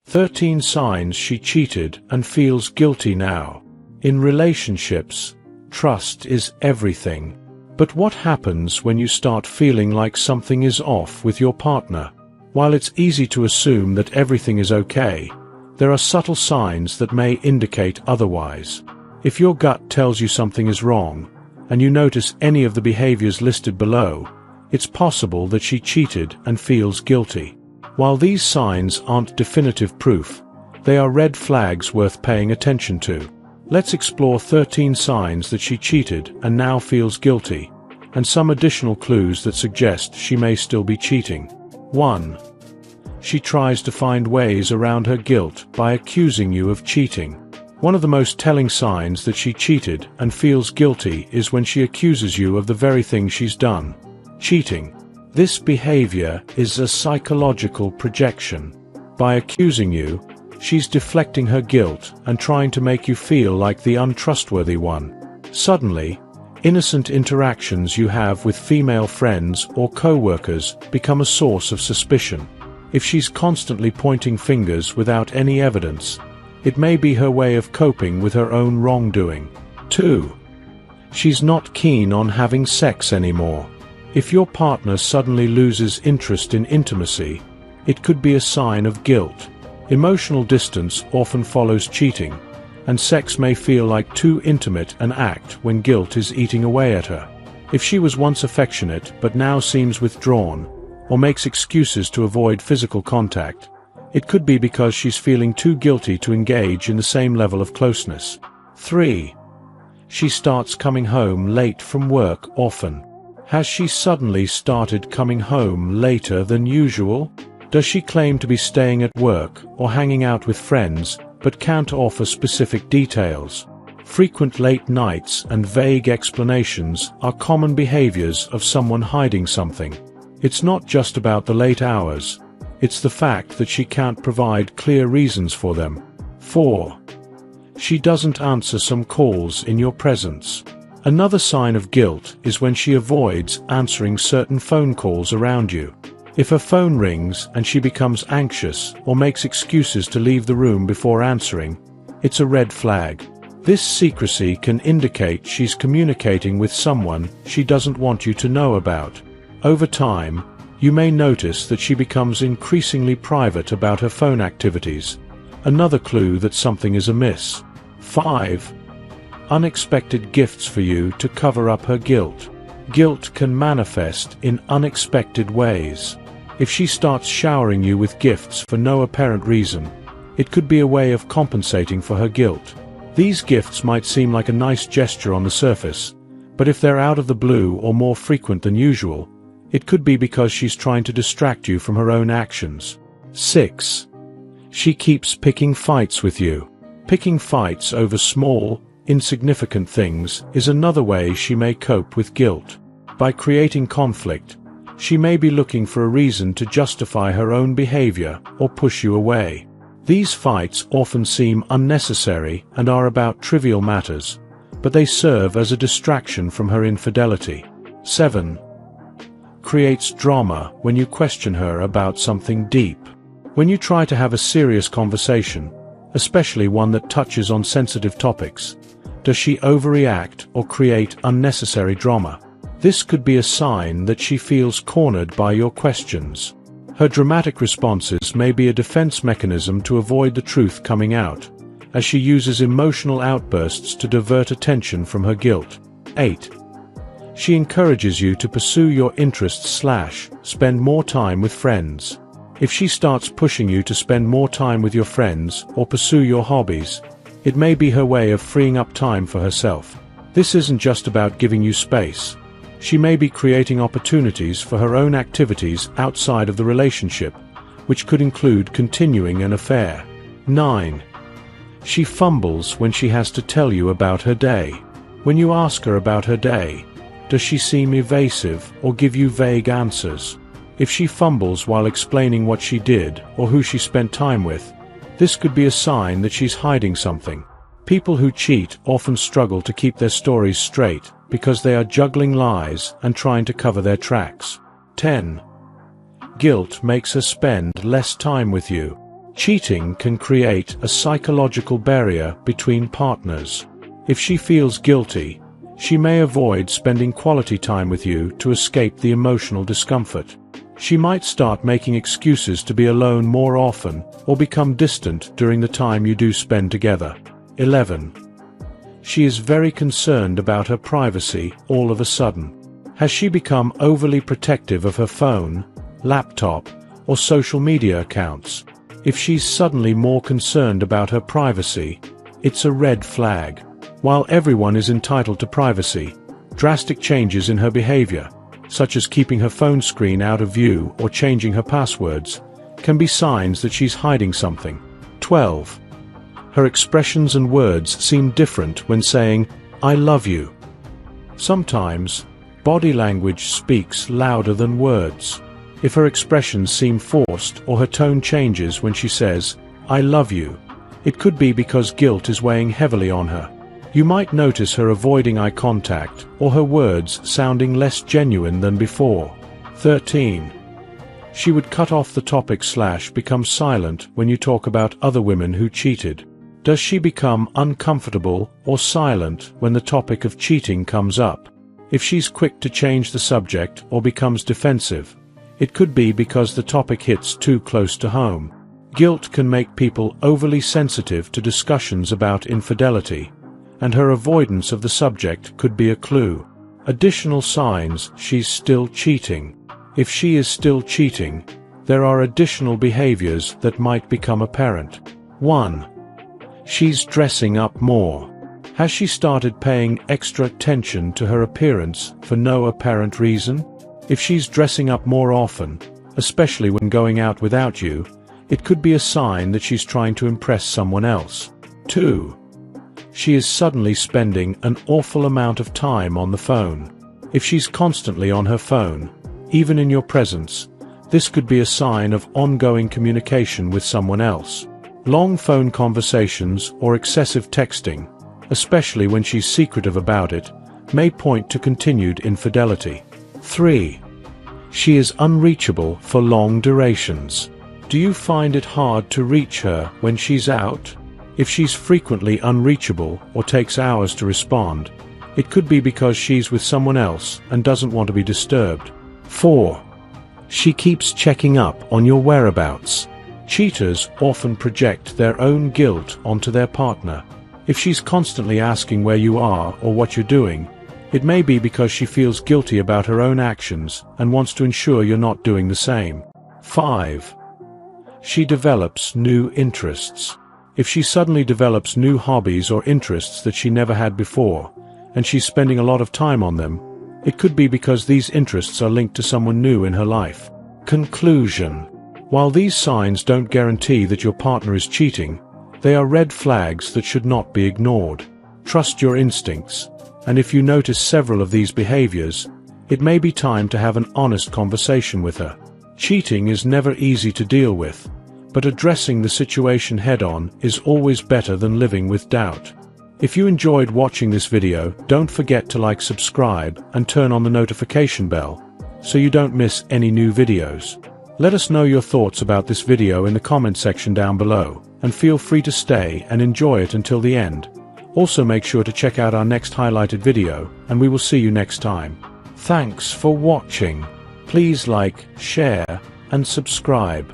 13 signs she cheated and feels guilty now. In relationships, trust is everything. But what happens when you start feeling like something is off with your partner? While it's easy to assume that everything is okay, there are subtle signs that may indicate otherwise. If your gut tells you something is wrong, and you notice any of the behaviors listed below, it's possible that she cheated and feels guilty. While these signs aren't definitive proof, they are red flags worth paying attention to. Let's explore 13 signs that she cheated and now feels guilty, and some additional clues that suggest she may still be cheating. 1. She tries to find ways around her guilt by accusing you of cheating. One of the most telling signs that she cheated and feels guilty is when she accuses you of the very thing she's done. Cheating. This behavior is a psychological projection. By accusing you, she's deflecting her guilt and trying to make you feel like the untrustworthy one. Suddenly, innocent interactions you have with female friends or co-workers become a source of suspicion. If she's constantly pointing fingers without any evidence, it may be her way of coping with her own wrongdoing. 2. She's not keen on having sex anymore. If your partner suddenly loses interest in intimacy, it could be a sign of guilt. Emotional distance often follows cheating, and sex may feel like too intimate an act when guilt is eating away at her. If she was once affectionate but now seems withdrawn, or makes excuses to avoid physical contact, it could be because she's feeling too guilty to engage in the same level of closeness. 3. She starts coming home late from work often. Has she suddenly started coming home later than usual? Does she claim to be staying at work or hanging out with friends, but can't offer specific details? Frequent late nights and vague explanations are common behaviors of someone hiding something. It's not just about the late hours, it's the fact that she can't provide clear reasons for them. 4. She doesn't answer some calls in your presence. Another sign of guilt is when she avoids answering certain phone calls around you. If her phone rings and she becomes anxious or makes excuses to leave the room before answering, it's a red flag. This secrecy can indicate she's communicating with someone she doesn't want you to know about. Over time, you may notice that she becomes increasingly private about her phone activities, another clue that something is amiss. 5. Unexpected gifts for you to cover up her guilt. Guilt can manifest in unexpected ways. If she starts showering you with gifts for no apparent reason, it could be a way of compensating for her guilt. These gifts might seem like a nice gesture on the surface, but if they're out of the blue or more frequent than usual, it could be because she's trying to distract you from her own actions. 6. She keeps picking fights with you. Picking fights over small, insignificant things is another way she may cope with guilt. By creating conflict, she may be looking for a reason to justify her own behavior or push you away. These fights often seem unnecessary and are about trivial matters, but they serve as a distraction from her infidelity. 7. Creates drama when you question her about something deep. When you try to have a serious conversation, especially one that touches on sensitive topics, does she overreact or create unnecessary drama? This could be a sign that she feels cornered by your questions. Her dramatic responses may be a defense mechanism to avoid the truth coming out, as she uses emotional outbursts to divert attention from her guilt. 8. She encourages you to pursue your interests/spend more time with friends. If she starts pushing you to spend more time with your friends or pursue your hobbies, it may be her way of freeing up time for herself. This isn't just about giving you space. She may be creating opportunities for her own activities outside of the relationship, which could include continuing an affair. 9. She fumbles when she has to tell you about her day. When you ask her about her day, does she seem evasive or give you vague answers? If she fumbles while explaining what she did or who she spent time with, this could be a sign that she's hiding something. People who cheat often struggle to keep their stories straight because they are juggling lies and trying to cover their tracks. 10. Guilt makes her spend less time with you. Cheating can create a psychological barrier between partners. If she feels guilty, she may avoid spending quality time with you to escape the emotional discomfort. She might start making excuses to be alone more often or become distant during the time you do spend together. 11. She is very concerned about her privacy all of a sudden. Has she become overly protective of her phone, laptop, or social media accounts? If she's suddenly more concerned about her privacy, it's a red flag. While everyone is entitled to privacy, drastic changes in her behavior, such as keeping her phone screen out of view or changing her passwords, can be signs that she's hiding something. 12. Her expressions and words seem different when saying, "I love you." Sometimes, body language speaks louder than words. If her expressions seem forced or her tone changes when she says, "I love you," it could be because guilt is weighing heavily on her. You might notice her avoiding eye contact or her words sounding less genuine than before. 13. She would cut off the topic / become silent when you talk about other women who cheated. Does she become uncomfortable or silent when the topic of cheating comes up? If she's quick to change the subject or becomes defensive, it could be because the topic hits too close to home. Guilt can make people overly sensitive to discussions about infidelity, and her avoidance of the subject could be a clue. Additional signs she's still cheating. If she is still cheating, there are additional behaviors that might become apparent. 1. She's dressing up more. Has she started paying extra attention to her appearance for no apparent reason? If she's dressing up more often, especially when going out without you, it could be a sign that she's trying to impress someone else. 2. She is suddenly spending an awful amount of time on the phone. If she's constantly on her phone, even in your presence, this could be a sign of ongoing communication with someone else. Long phone conversations or excessive texting, especially when she's secretive about it, may point to continued infidelity. 3. She is unreachable for long durations. Do you find it hard to reach her when she's out? If she's frequently unreachable or takes hours to respond, it could be because she's with someone else and doesn't want to be disturbed. 4. She keeps checking up on your whereabouts. Cheaters often project their own guilt onto their partner. If she's constantly asking where you are or what you're doing, it may be because she feels guilty about her own actions and wants to ensure you're not doing the same. 5. She develops new interests. If she suddenly develops new hobbies or interests that she never had before, and she's spending a lot of time on them, it could be because these interests are linked to someone new in her life. Conclusion. While these signs don't guarantee that your partner is cheating, they are red flags that should not be ignored. Trust your instincts, and if you notice several of these behaviors, it may be time to have an honest conversation with her. Cheating is never easy to deal with, but addressing the situation head-on is always better than living with doubt. If you enjoyed watching this video, don't forget to like, subscribe, and turn on the notification bell, so you don't miss any new videos. Let us know your thoughts about this video in the comment section down below, and feel free to stay and enjoy it until the end. Also make sure to check out our next highlighted video, and we will see you next time. Thanks for watching. Please like, share, and subscribe.